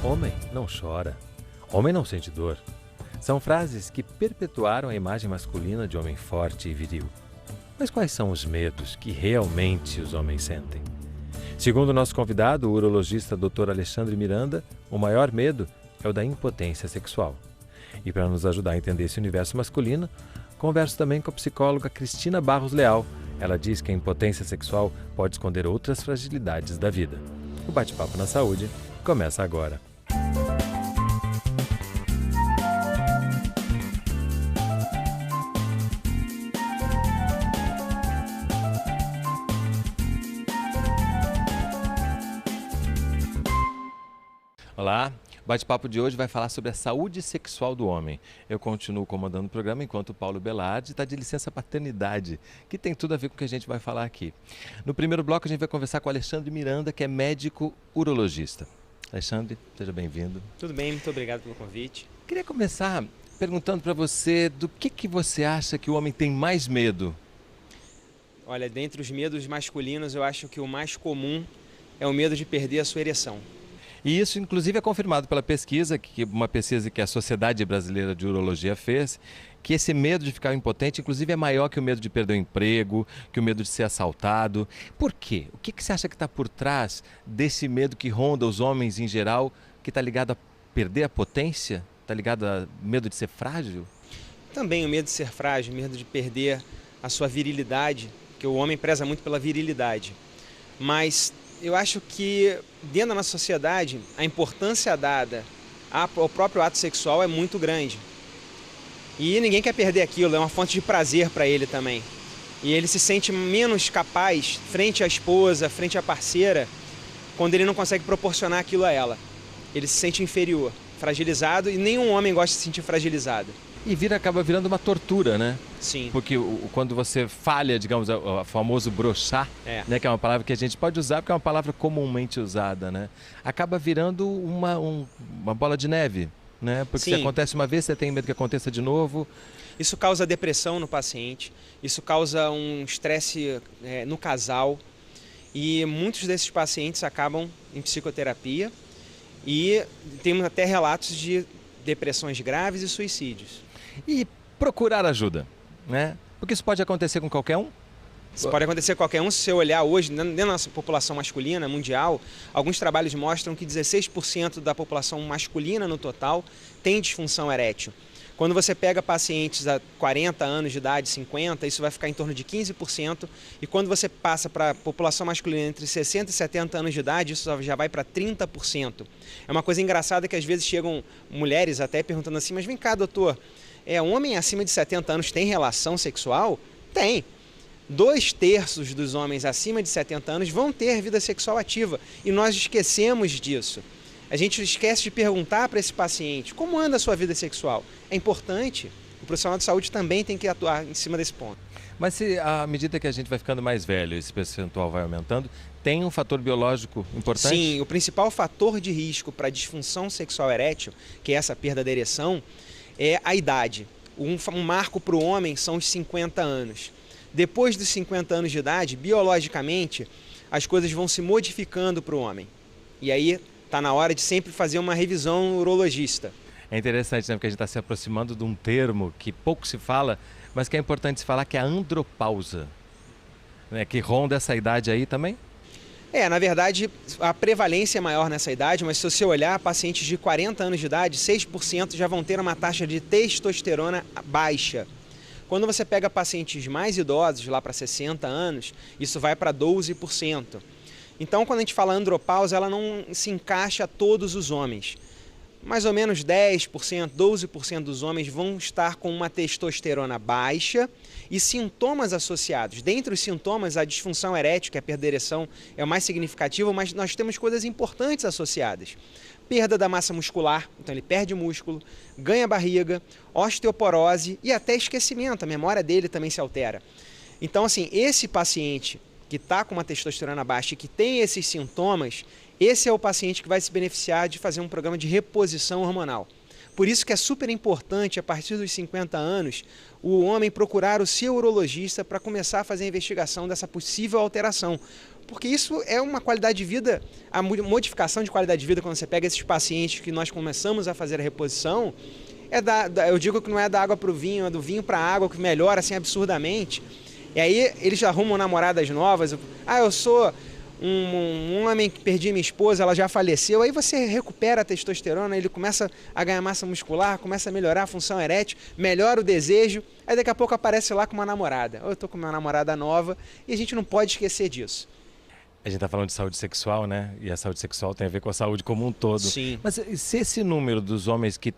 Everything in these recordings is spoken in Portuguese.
Homem não chora. Homem não sente dor. São frases que perpetuaram a imagem masculina de homem forte e viril. Mas quais são os medos que realmente os homens sentem? Segundo o nosso convidado, o urologista Dr. Alexandre Miranda, o maior medo é o da impotência sexual. E para nos ajudar a entender esse universo masculino, converso também com a psicóloga Cristina Barros Leal. Ela diz que a impotência sexual pode esconder outras fragilidades da vida. O Bate-Papo na Saúde começa agora. Olá, o bate-papo de hoje vai falar sobre a saúde sexual do homem. Eu continuo comandando o programa enquanto o Paulo Belardi está de licença paternidade, que tem tudo a ver com o que a gente vai falar aqui. No primeiro bloco a gente vai conversar com o Alexandre Miranda, que é médico urologista. Alexandre, seja bem-vindo. Tudo bem, muito obrigado pelo convite. Queria começar perguntando para você do que você acha que o homem tem mais medo? Olha, dentre os medos masculinos, eu acho que o mais comum é o medo de perder a sua ereção. E isso, inclusive, é confirmado pela pesquisa, uma pesquisa que a Sociedade Brasileira de Urologia fez, que esse medo de ficar impotente, inclusive, é maior que o medo de perder o emprego, que o medo de ser assaltado. Por quê? O que você acha que está por trás desse medo que ronda os homens em geral, que está ligado a perder a potência? Está ligado a medo de ser frágil? Também o medo de ser frágil, o medo de perder a sua virilidade, porque o homem preza muito pela virilidade. Mas eu acho que dentro da nossa sociedade a importância dada ao próprio ato sexual é muito grande. E ninguém quer perder aquilo, é uma fonte de prazer para ele também. E ele se sente menos capaz frente à esposa, frente à parceira, quando ele não consegue proporcionar aquilo a ela. Ele se sente inferior, fragilizado, e nenhum homem gosta de se sentir fragilizado. E acaba virando uma tortura, né? Sim. Porque quando você falha, digamos, o famoso broxar, né, que é uma palavra que a gente pode usar porque é uma palavra comumente usada, né? Acaba virando uma bola de neve, né? Porque se acontece uma vez, você tem medo que aconteça de novo. Isso causa depressão no paciente, isso causa um estresse no casal, e muitos desses pacientes acabam em psicoterapia e temos até relatos de depressões graves e suicídios. E procurar ajuda, né? Porque isso pode acontecer com qualquer um? Isso pode acontecer com qualquer um. Se você olhar hoje, dentro da nossa população masculina mundial, alguns trabalhos mostram que 16% da população masculina no total tem disfunção erétil. Quando você pega pacientes a 40 anos de idade, 50, isso vai ficar em torno de 15%. E quando você passa para a população masculina entre 60 e 70 anos de idade, isso já vai para 30%. É uma coisa engraçada que às vezes chegam mulheres até perguntando assim, mas vem cá, doutor, um homem acima de 70 anos tem relação sexual? Tem. 2/3 dos homens acima de 70 anos vão ter vida sexual ativa. E nós esquecemos disso. A gente esquece de perguntar para esse paciente como anda a sua vida sexual. É importante. O profissional de saúde também tem que atuar em cima desse ponto. Mas se à medida que a gente vai ficando mais velho, esse percentual vai aumentando, tem um fator biológico importante? Sim, o principal fator de risco para a disfunção sexual erétil, que é essa perda da ereção, é a idade. Um marco para o homem são os 50 anos. Depois dos 50 anos de idade, biologicamente, as coisas vão se modificando para o homem. E aí está na hora de sempre fazer uma revisão urologista. É interessante, né? Porque a gente está se aproximando de um termo que pouco se fala, mas que é importante se falar, que é a andropausa, né? Que ronda essa idade aí também? Na verdade, a prevalência é maior nessa idade, mas se você olhar, pacientes de 40 anos de idade, 6% já vão ter uma taxa de testosterona baixa. Quando você pega pacientes mais idosos, lá para 60 anos, isso vai para 12%. Então, quando a gente fala andropausa, ela não se encaixa a todos os homens. Mais ou menos 10%, 12% dos homens vão estar com uma testosterona baixa e sintomas associados. Dentre os sintomas, a disfunção erétil, que é a perda da ereção, é o mais significativo, mas nós temos coisas importantes associadas. Perda da massa muscular, então ele perde músculo, ganha barriga, osteoporose e até esquecimento, a memória dele também se altera. Então, assim, esse paciente que está com uma testosterona baixa e que tem esses sintomas, esse é o paciente que vai se beneficiar de fazer um programa de reposição hormonal. Por isso que é super importante, a partir dos 50 anos, o homem procurar o seu urologista para começar a fazer a investigação dessa possível alteração. porque isso é uma qualidade de vida, a modificação de qualidade de vida, quando você pega esses pacientes que nós começamos a fazer a reposição, eu digo que não é da água para o vinho, é do vinho para a água, que melhora assim absurdamente. E aí eles arrumam namoradas novas. Eu sou um homem que perdi minha esposa, ela já faleceu. Aí você recupera a testosterona, ele começa a ganhar massa muscular, começa a melhorar a função erétil, melhora o desejo. Aí daqui a pouco aparece lá com uma namorada. Eu estou com uma namorada nova e a gente não pode esquecer disso. A gente está falando de saúde sexual, né? E a saúde sexual tem a ver com a saúde como um todo. Sim. Mas se esse número dos homens que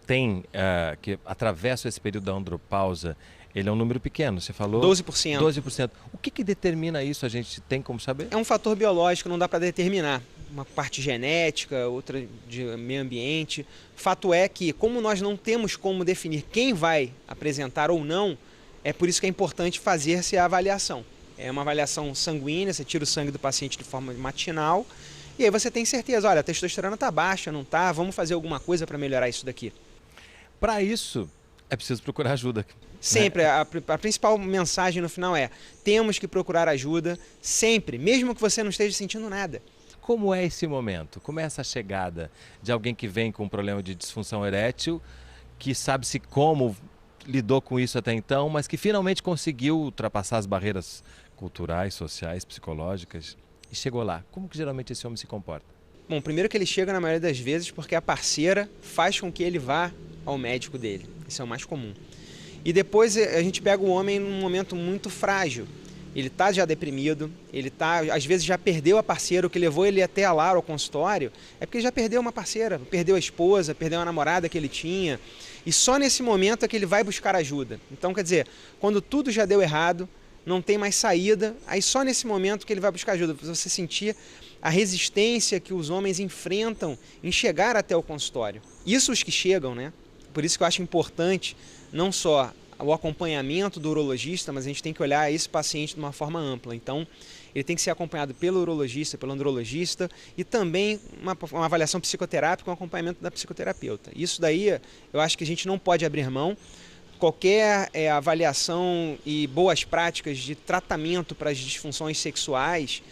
que atravessam esse período da andropausa, ele é um número pequeno, você falou? 12%. 12%. O que determina isso? A gente tem como saber? É um fator biológico, não dá para determinar. Uma parte genética, outra de meio ambiente. Fato é que, como nós não temos como definir quem vai apresentar ou não, é por isso que é importante fazer-se a avaliação. É uma avaliação sanguínea, você tira o sangue do paciente de forma matinal e aí você tem certeza, olha, a testosterona está baixa, não está, vamos fazer alguma coisa para melhorar isso daqui. Para isso, é preciso procurar ajuda. Sempre, a principal mensagem no final é, temos que procurar ajuda sempre, mesmo que você não esteja sentindo nada. Como é esse momento? Como é essa chegada de alguém que vem com um problema de disfunção erétil, que sabe-se como lidou com isso até então, mas que finalmente conseguiu ultrapassar as barreiras culturais, sociais, psicológicas e chegou lá? Como que geralmente esse homem se comporta? Bom, primeiro que ele chega na maioria das vezes porque a parceira faz com que ele vá ao médico dele. Isso é o mais comum. E depois a gente pega o homem num momento muito frágil. Ele está já deprimido, às vezes já perdeu a parceira, o que levou ele até lá ao consultório é porque ele já perdeu uma parceira, perdeu a esposa, perdeu a namorada que ele tinha. E só nesse momento é que ele vai buscar ajuda. Então, quer dizer, quando tudo já deu errado, não tem mais saída, aí só nesse momento que ele vai buscar ajuda, para você sentir a resistência que os homens enfrentam em chegar até o consultório. Isso os que chegam, né? Por isso que eu acho importante não só o acompanhamento do urologista, mas a gente tem que olhar esse paciente de uma forma ampla. Então, ele tem que ser acompanhado pelo urologista, pelo andrologista e também uma avaliação psicoterápica, um acompanhamento da psicoterapeuta. Isso daí eu acho que a gente não pode abrir mão. Qualquer avaliação e boas práticas de tratamento para as disfunções sexuais,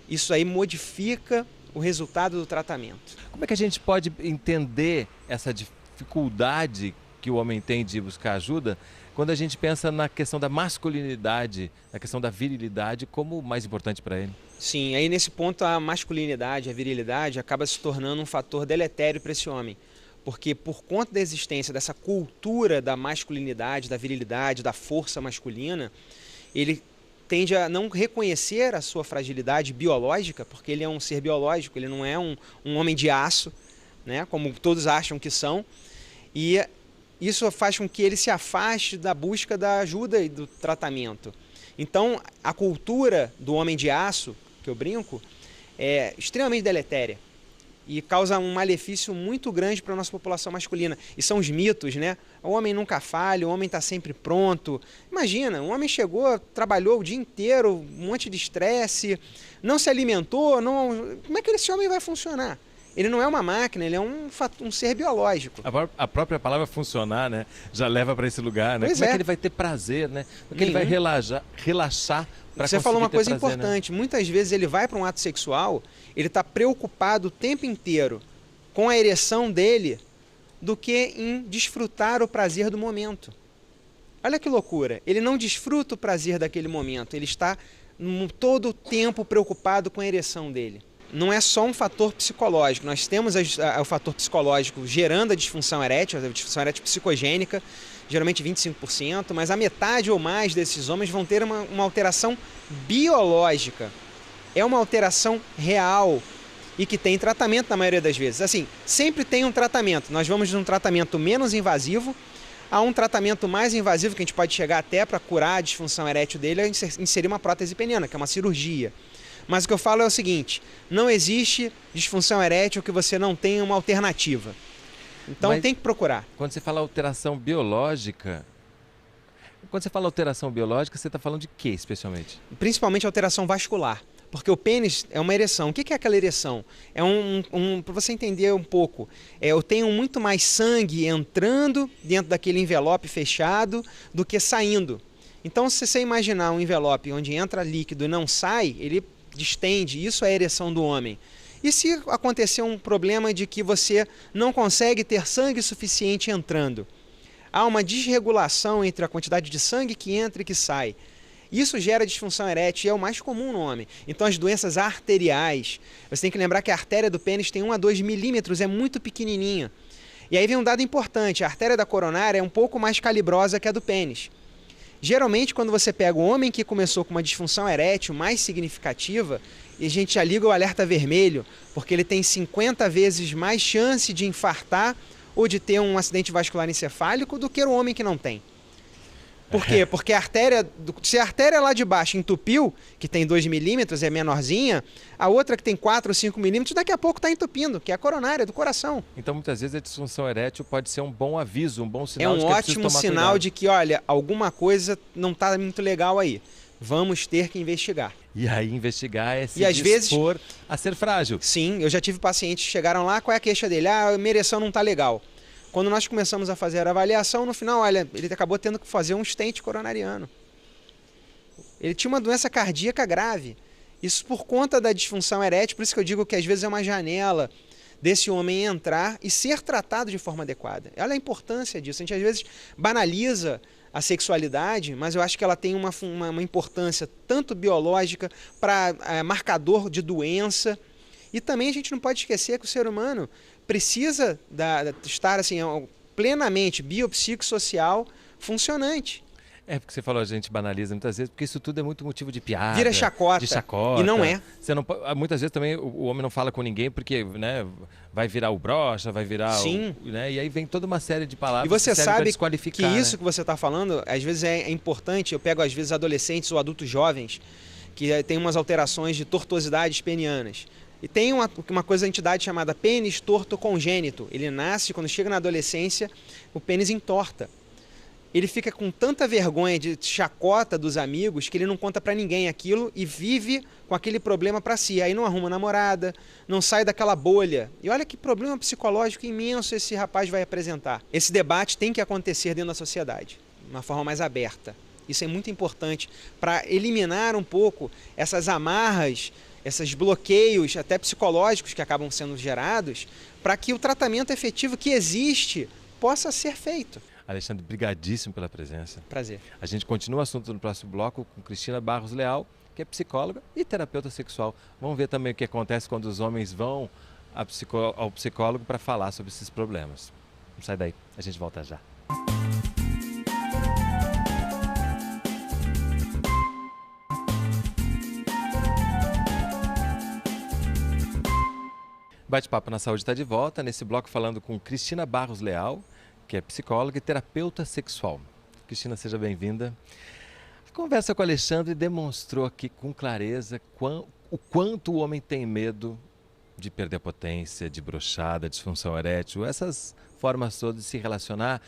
isso aí modifica o resultado do tratamento. Como é que a gente pode entender essa dificuldade que o homem tem de buscar ajuda quando a gente pensa na questão da masculinidade, na questão da virilidade como mais importante para ele? Sim, aí nesse ponto a masculinidade, a virilidade acaba se tornando um fator deletério para esse homem. Porque por conta da existência dessa cultura da masculinidade, da virilidade, da força masculina, ele tende a não reconhecer a sua fragilidade biológica, porque ele é um ser biológico, ele não é um homem de aço, né, como todos acham que são, e isso faz com que ele se afaste da busca da ajuda e do tratamento. Então, a cultura do homem de aço, que eu brinco, é extremamente deletéria e causa um malefício muito grande para a nossa população masculina. E são os mitos, né? O homem nunca falha, o homem está sempre pronto. Imagina, um homem chegou, trabalhou o dia inteiro, um monte de estresse, não se alimentou, como é que esse homem vai funcionar? Ele não é uma máquina, ele é um ser biológico. A própria palavra funcionar, né, já leva para esse lugar, né? Pois Como é que ele vai ter prazer, né? Como é que ele vai relaxar para conseguir Você falou uma coisa ter prazer, importante. né? Muitas vezes ele vai para um ato sexual, ele está preocupado o tempo inteiro com a ereção dele do que em desfrutar o prazer do momento. Olha que loucura. Ele não desfruta o prazer daquele momento, ele está todo o tempo preocupado com a ereção dele. Não é só um fator psicológico, nós temos o fator psicológico gerando a disfunção erétil psicogênica, geralmente 25%, mas a metade ou mais desses homens vão ter uma alteração biológica. É uma alteração real e que tem tratamento na maioria das vezes. Assim, sempre tem um tratamento. Nós vamos de um tratamento menos invasivo a um tratamento mais invasivo, que a gente pode chegar até para curar a disfunção erétil dele, é inserir uma prótese peniana, que é uma cirurgia. Mas o que eu falo é o seguinte, não existe disfunção erétil que você não tenha uma alternativa. Então tem que procurar. Quando você fala alteração biológica, você está falando de quê especialmente? Principalmente alteração vascular. Porque o pênis é uma ereção. O que é aquela ereção? É para você entender um pouco, eu tenho muito mais sangue entrando dentro daquele envelope fechado do que saindo. Então, se você imaginar um envelope onde entra líquido e não sai, ele distende, isso é a ereção do homem. E se acontecer um problema de que você não consegue ter sangue suficiente entrando? Há uma desregulação entre a quantidade de sangue que entra e que sai. Isso gera disfunção erétil e é o mais comum no homem. Então as doenças arteriais, você tem que lembrar que a artéria do pênis tem 1 a 2 milímetros, é muito pequenininha. E aí vem um dado importante, a artéria da coronária é um pouco mais calibrosa que a do pênis. Geralmente quando você pega o homem que começou com uma disfunção erétil mais significativa, e a gente já liga o alerta vermelho, porque ele tem 50 vezes mais chance de infartar ou de ter um acidente vascular encefálico do que o homem que não tem. Por quê? Porque se a artéria lá de baixo entupiu, que tem 2 milímetros, é menorzinha, a outra que tem 4 ou 5 milímetros, daqui a pouco está entupindo, que é a coronária do coração. Então, muitas vezes, a disfunção erétil pode ser um bom aviso, um bom sinal de que é um ótimo sinal cuidado. de que, olha, alguma coisa não está muito legal aí. Vamos ter que investigar. E aí, investigar é se às vezes a ser frágil. Sim, eu já tive pacientes que chegaram lá, qual é a queixa dele? Ah, a minha ereção não está legal. Quando nós começamos a fazer a avaliação, no final, olha, ele acabou tendo que fazer um stent coronariano. Ele tinha uma doença cardíaca grave. Isso por conta da disfunção erétil, por isso que eu digo que às vezes é uma janela desse homem entrar e ser tratado de forma adequada. Olha a importância disso. A gente às vezes banaliza a sexualidade, mas eu acho que ela tem uma importância tanto biológica para marcador de doença. E também a gente não pode esquecer que o ser humano precisa estar assim, plenamente biopsicossocial funcionante. É porque você falou, a gente banaliza muitas vezes, porque isso tudo é muito motivo de piada. Vira chacota. De chacota. E não é. Você não, muitas vezes também o homem não fala com ninguém porque, né, vai virar o broxa, vai virar Sim. Né, e aí vem toda uma série de palavras e você que servem sabe pra desqualificar, que isso né? que você está falando, às vezes é importante. Eu pego às vezes adolescentes ou adultos jovens que têm umas alterações de tortuosidades penianas. E tem uma coisa, uma entidade chamada pênis torto congênito. Ele nasce, quando chega na adolescência, o pênis entorta. Ele fica com tanta vergonha de chacota dos amigos que ele não conta pra ninguém aquilo e vive com aquele problema pra si. Aí não arruma namorada, não sai daquela bolha. E olha que problema psicológico imenso esse rapaz vai apresentar. Esse debate tem que acontecer dentro da sociedade, de uma forma mais aberta. Isso é muito importante para eliminar um pouco essas amarras, esses bloqueios até psicológicos que acabam sendo gerados, para que o tratamento efetivo que existe possa ser feito. Alexandre, brigadíssimo pela presença. Prazer. A gente continua o assunto no próximo bloco com Cristina Barros Leal, que é psicóloga e terapeuta sexual. Vamos ver também o que acontece quando os homens vão ao psicólogo para falar sobre esses problemas. Não sai daí, a gente volta já. Bate-papo na Saúde está de volta, nesse bloco falando com Cristina Barros Leal, que é psicóloga e terapeuta sexual. Cristina, seja bem-vinda. A conversa com o Alexandre demonstrou aqui com clareza o quanto o homem tem medo de perder a potência, de brochada, disfunção erétil, essas formas todas de se relacionar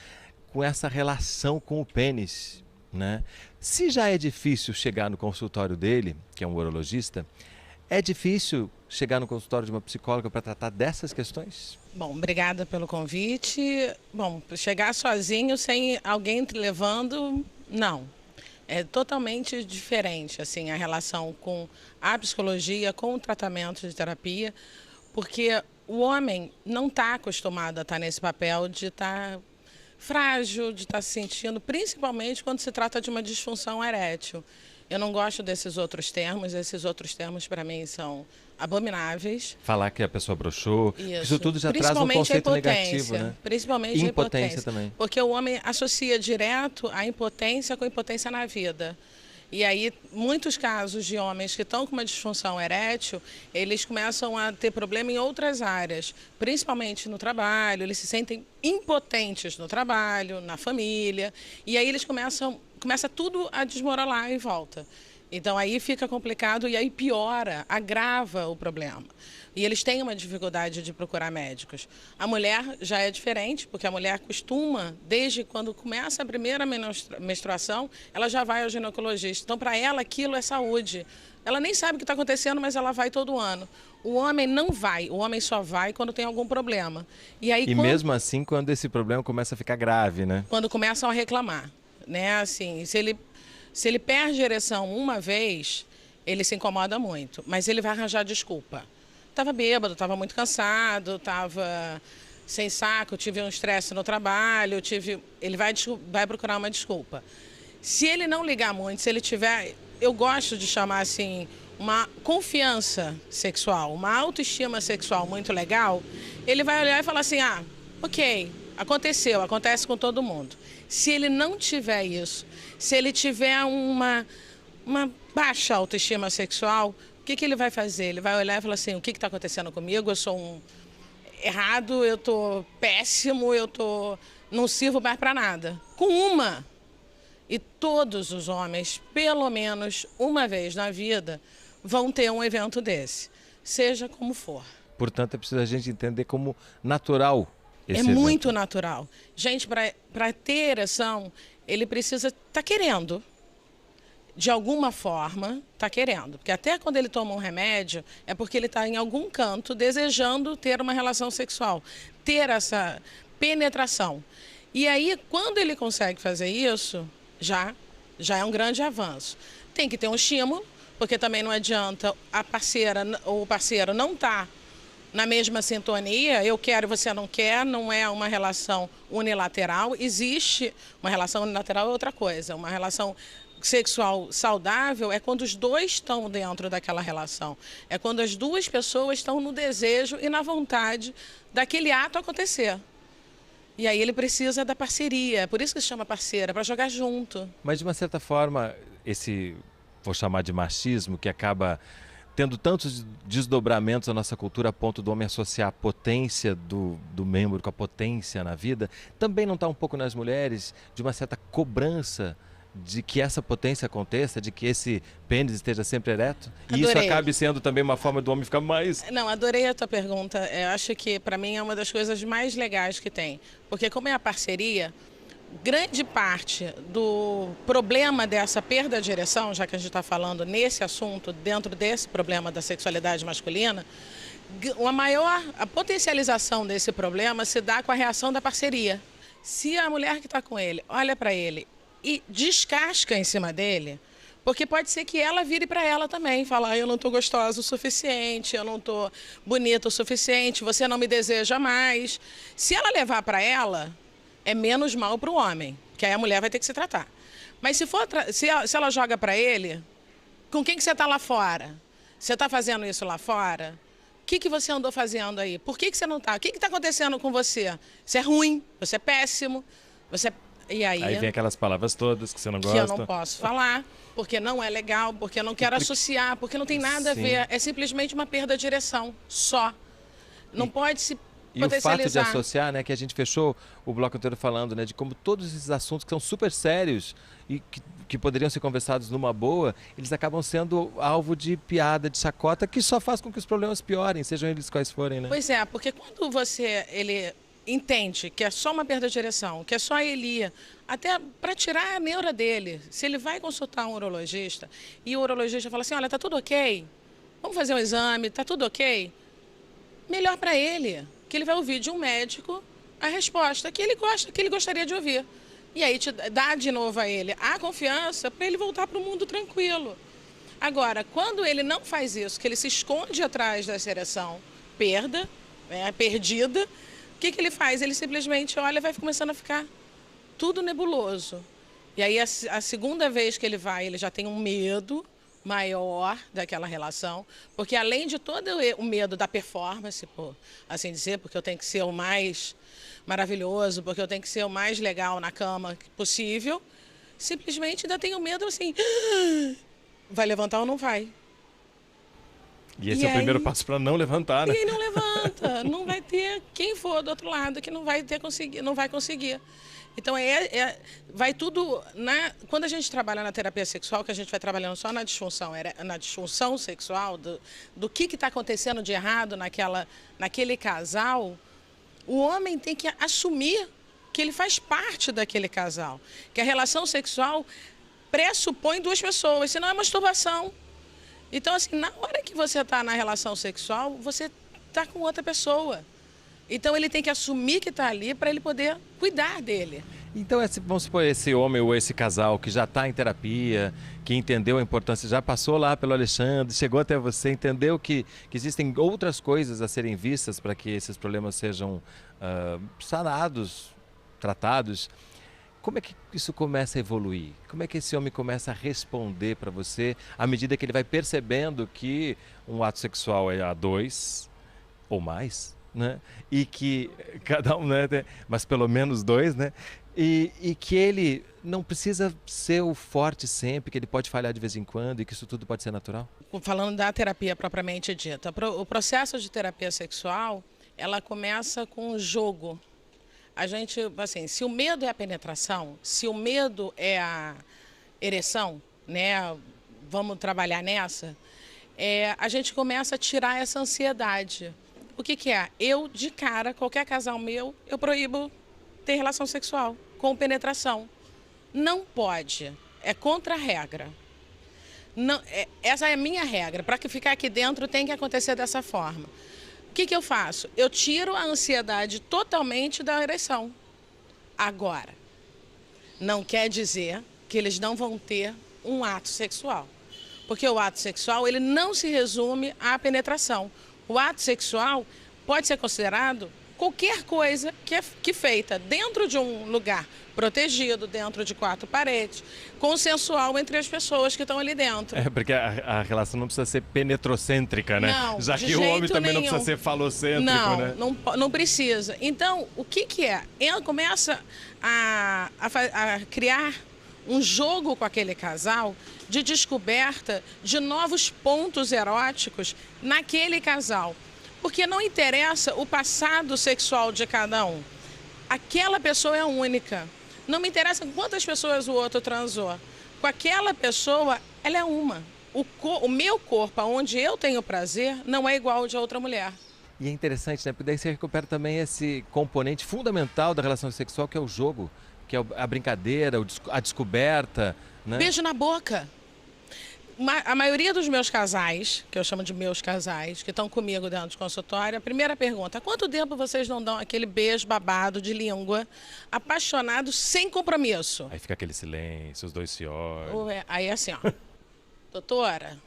com essa relação com o pênis, né? Se já é difícil chegar no consultório dele, que é um urologista, é difícil chegar no consultório de uma psicóloga para tratar dessas questões? Bom, obrigada pelo convite. Bom, chegar sozinho, sem alguém te levando, não. É totalmente diferente, assim, a relação com a psicologia, com o tratamento de terapia, porque o homem não está acostumado a estar nesse papel de estar frágil, de estar se sentindo, principalmente quando se trata de uma disfunção erétil. Eu não gosto desses outros termos para mim são abomináveis. Falar que a pessoa broxou, isso tudo já traz um conceito negativo, né? Principalmente impotência a impotência também. Porque o homem associa direto a impotência com a impotência na vida. E aí, muitos casos de homens que estão com uma disfunção erétil, eles começam a ter problema em outras áreas, principalmente no trabalho, eles se sentem impotentes no trabalho, na família, e aí eles começa tudo a desmoronar em volta. Então aí fica complicado e aí piora, agrava o problema. E eles têm uma dificuldade de procurar médicos. A mulher já é diferente, porque a mulher costuma, desde quando começa a primeira menstruação, ela já vai ao ginecologista. Então para ela aquilo é saúde. Ela nem sabe o que está acontecendo, mas ela vai todo ano. O homem não vai, o homem só vai quando tem algum problema. E aí, mesmo assim, quando esse problema começa a ficar grave, né? Quando começam a reclamar, né? Assim, se ele perde a ereção uma vez, ele se incomoda muito, mas ele vai arranjar desculpa. Estava bêbado, estava muito cansado, estava sem saco, tive um estresse no trabalho, ele vai procurar uma desculpa. Se ele não ligar muito, se ele tiver, eu gosto de chamar assim, uma confiança sexual, uma autoestima sexual muito legal, ele vai olhar e falar assim, ok, aconteceu, acontece com todo mundo. Se ele não tiver isso, se ele tiver uma baixa autoestima sexual, o que ele vai fazer? Ele vai olhar e falar assim, o que está acontecendo comigo? Eu sou um errado, eu estou péssimo, não sirvo mais para nada. Com uma. E todos os homens, pelo menos uma vez na vida, vão ter um evento desse, seja como for. Portanto, é preciso a gente entender como natural esse evento. Muito evento. Natural. Gente, para ter ereção, ele precisa estar querendo. De alguma forma, está querendo. Porque até quando ele toma um remédio, é porque ele está em algum canto desejando ter uma relação sexual, ter essa penetração. E aí, quando ele consegue fazer isso, já é um grande avanço. Tem que ter um estímulo, porque também não adianta a parceira ou o parceiro não estar na mesma sintonia, eu quero e você não quer, não é uma relação unilateral. Existe uma relação unilateral, é outra coisa, uma relação sexual saudável é quando os dois estão dentro daquela relação. É quando as duas pessoas estão no desejo e na vontade daquele ato acontecer. E aí ele precisa da parceria, por isso que se chama parceira, para jogar junto. Mas de uma certa forma, esse, vou chamar de machismo, que acaba tendo tantos desdobramentos na nossa cultura a ponto do homem associar a potência do membro com a potência na vida, também não está um pouco nas mulheres de uma certa cobrança de que essa potência aconteça, de que esse pênis esteja sempre ereto? E Adorei. Isso acabe sendo também uma forma do homem ficar mais... Não, adorei a tua pergunta. Eu acho que, para mim, é uma das coisas mais legais que tem. Porque como é a parceria, grande parte do problema dessa perda de ereção, já que a gente está falando nesse assunto, dentro desse problema da sexualidade masculina, a potencialização desse problema se dá com a reação da parceria. Se a mulher que está com ele olha para ele e descasca em cima dele, porque pode ser que ela vire para ela também, falar, eu não estou gostosa o suficiente, eu não estou bonita o suficiente, você não me deseja mais. Se ela levar para ela, é menos mal para o homem, que aí a mulher vai ter que se tratar. Mas se ela joga para ele, com quem que você está lá fora? Você está fazendo isso lá fora? O que você andou fazendo aí? Por que você não está? O que está acontecendo com você? Você é ruim, você é péssimo, você... E aí vem aquelas palavras todas que você não gosta. Que eu não posso falar, porque não é legal, porque eu não quero associar, porque não tem nada a ver. É simplesmente uma perda de ereção, só. Não pode se potencializar. E o fato de associar, né, que a gente fechou o bloco inteiro falando, né, de como todos esses assuntos que são super sérios e que poderiam ser conversados numa boa, eles acabam sendo alvo de piada, de chacota, que só faz com que os problemas piorem, sejam eles quais forem, né? Pois é, porque quando ele entende que é só uma perda de ereção, que é só ele ir, até para tirar a neura dele. Se ele vai consultar um urologista e o urologista fala assim, olha, tá tudo ok? Vamos fazer um exame, tá tudo ok? Melhor para ele, que ele vai ouvir de um médico a resposta que ele gostaria de ouvir. E aí te dá de novo a ele a confiança para ele voltar para o mundo tranquilo. Agora, quando ele não faz isso, que ele se esconde atrás dessa ereção perdida, o que ele faz? Ele simplesmente olha e vai começando a ficar tudo nebuloso. E aí a segunda vez que ele vai, ele já tem um medo maior daquela relação, porque além de todo o medo da performance, por assim dizer, porque eu tenho que ser o mais maravilhoso, porque eu tenho que ser o mais legal na cama possível, simplesmente ainda tem o medo assim, vai levantar ou não vai? E esse é o primeiro passo para não levantar, né? E não levanta, não vai ter quem for do outro lado que não vai conseguir. Então vai tudo, quando a gente trabalha na terapia sexual, que a gente vai trabalhando só na disfunção sexual, do que está acontecendo de errado naquele casal, o homem tem que assumir que ele faz parte daquele casal, que a relação sexual pressupõe duas pessoas, senão é masturbação. Então, assim, na hora que você está na relação sexual, você está com outra pessoa. Então ele tem que assumir que está ali para ele poder cuidar dele. Então, vamos supor, esse homem ou esse casal que já está em terapia, que entendeu a importância, já passou lá pelo Alexandre, chegou até você, entendeu que existem outras coisas a serem vistas para que esses problemas sejam sanados, tratados. Como é que isso começa a evoluir? Como é que esse homem começa a responder para você à medida que ele vai percebendo que um ato sexual é a dois ou mais, né? E que cada um, né? Mas pelo menos dois, né? E que ele não precisa ser o forte sempre, que ele pode falhar de vez em quando e que isso tudo pode ser natural? Falando da terapia propriamente dita, o processo de terapia sexual, ela começa com o jogo. A gente, assim, se o medo é a penetração, se o medo é a ereção, né? Vamos trabalhar nessa. A gente começa a tirar essa ansiedade. O que é? Eu, de cara, qualquer casal meu, eu proíbo ter relação sexual com penetração. Não pode. É contra a regra. Não, essa é a minha regra. Para ficar aqui dentro tem que acontecer dessa forma. O que eu faço? Eu tiro a ansiedade totalmente da ereção. Agora, não quer dizer que eles não vão ter um ato sexual. Porque o ato sexual, ele não se resume à penetração. O ato sexual pode ser considerado qualquer coisa que feita dentro de um lugar protegido, dentro de 4 paredes, consensual entre as pessoas que estão ali dentro. Porque a relação não precisa ser penetrocêntrica, né? Não, já que o homem também não precisa ser falocêntrico, né? Não precisa. Então, o que é? Ela começa a criar um jogo com aquele casal de descoberta de novos pontos eróticos naquele casal. Porque não interessa o passado sexual de cada um. Aquela pessoa é única. Não me interessa quantas pessoas o outro transou. Com aquela pessoa, ela é uma. O meu corpo, onde eu tenho prazer, não é igual ao de outra mulher. E é interessante, né? Porque daí você recupera também esse componente fundamental da relação sexual, que é o jogo, que é a brincadeira, a descoberta, né? Beijo na boca. A maioria dos meus casais, que eu chamo de meus casais, que estão comigo dentro de consultório, a primeira pergunta: há quanto tempo vocês não dão aquele beijo babado de língua, apaixonado, sem compromisso? Aí fica aquele silêncio, os dois se olham. Aí assim, ó, doutora,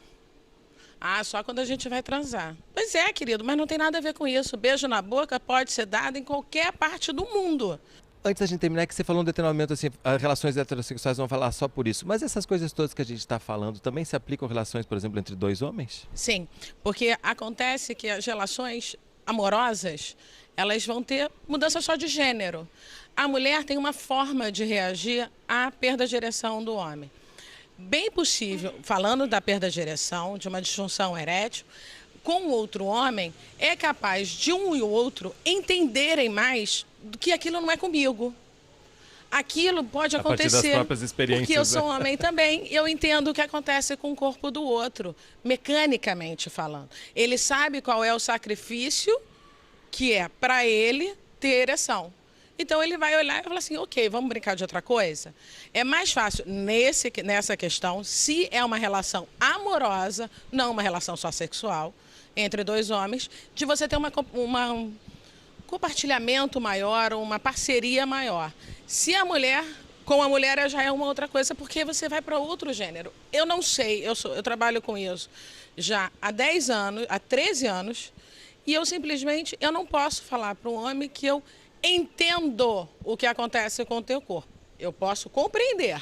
só quando a gente vai transar. Pois é, querido, mas não tem nada a ver com isso. Beijo na boca pode ser dado em qualquer parte do mundo. Antes da gente terminar, que você falou um determinado momento assim, as relações heterossexuais vão falar só por isso. Mas essas coisas todas que a gente está falando também se aplicam a relações, por exemplo, entre 2 homens? Sim, porque acontece que as relações amorosas, elas vão ter mudança só de gênero. A mulher tem uma forma de reagir à perda de ereção do homem. Bem possível, falando da perda de ereção, de uma disfunção erétil, com o outro homem, é capaz de um e o outro entenderem mais do que aquilo não é comigo. Aquilo pode acontecer, a partir das próprias experiências, porque eu sou homem também, eu entendo o que acontece com o corpo do outro, mecanicamente falando. Ele sabe qual é o sacrifício que é para ele ter ereção. Então ele vai olhar e falar assim, ok, vamos brincar de outra coisa? É mais fácil nessa questão, se é uma relação amorosa, não uma relação só sexual, entre 2 homens, de você ter um compartilhamento maior, uma parceria maior. Se a mulher, com a mulher já é uma outra coisa, porque você vai para outro gênero. Eu não sei, eu trabalho com isso já há 10 anos, há 13 anos, e eu simplesmente, eu não posso falar para um homem que eu entendo o que acontece com o teu corpo. Eu posso compreender,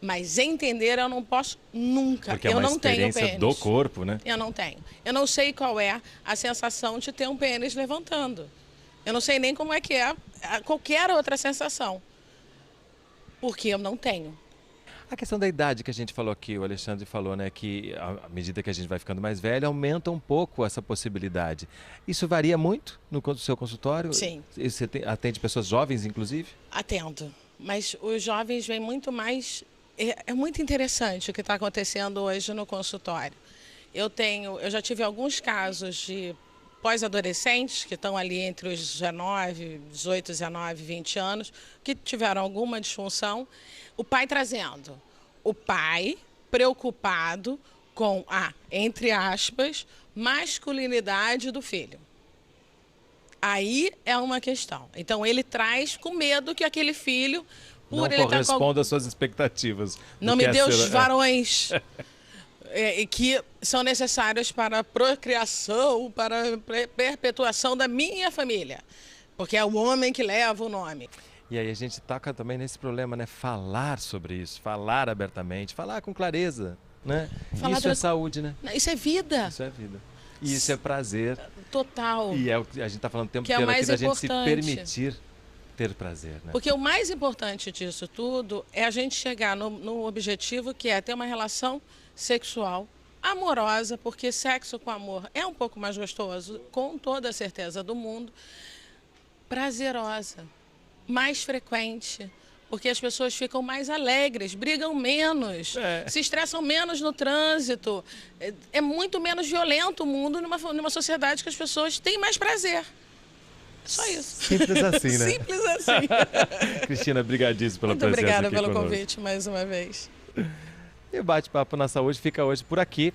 mas entender eu não posso nunca. Porque é eu uma não tenho experiência pênis. do corpo, né? Eu não tenho. Eu não sei qual é a sensação de ter um pênis levantando. Eu não sei nem como é que é qualquer outra sensação. Porque eu não tenho. A questão da idade que a gente falou aqui, o Alexandre falou, né, que à medida que a gente vai ficando mais velho, aumenta um pouco essa possibilidade. Isso varia muito no seu consultório? Sim. Você atende pessoas jovens, inclusive? Atendo. Mas os jovens vêm muito mais... É muito interessante o que está acontecendo hoje no consultório. Eu já tive alguns casos de pós-adolescentes que estão ali entre os 18, 19, 20 anos, que tiveram alguma disfunção. O pai trazendo. O pai preocupado com a, entre aspas, masculinidade do filho. Aí é uma questão. Então, ele traz com medo que aquele filho, Não por ele estar corresponde às suas expectativas. não me dê os varões que são necessários para a procriação, para a perpetuação da minha família. Porque é o homem que leva o nome. E aí a gente toca também nesse problema, né? Falar sobre isso, falar abertamente, falar com clareza, né? Isso é saúde, né? Isso é vida. Isso é vida. E isso é prazer. Total. E é o que a gente está falando o tempo Que é o inteiro aqui, mais da gente se importante. permitir ter prazer, né? Porque o mais importante disso tudo é a gente chegar no objetivo, que é ter uma relação sexual amorosa, porque sexo com amor é um pouco mais gostoso, com toda a certeza do mundo, prazerosa, mais frequente, porque as pessoas ficam mais alegres, brigam menos, se estressam menos no trânsito, é muito menos violento o mundo numa sociedade que as pessoas têm mais prazer. Só isso. Simples assim, né? Simples assim. Cristina, brigadíssimo pela Muito presença obrigada aqui pelo conosco. convite mais uma vez. E o Bate-Papo na Saúde fica hoje por aqui.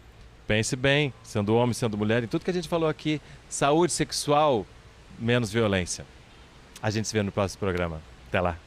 Pense bem, sendo homem, sendo mulher, em tudo que a gente falou aqui. Saúde sexual, menos violência. A gente se vê no próximo programa. Até lá.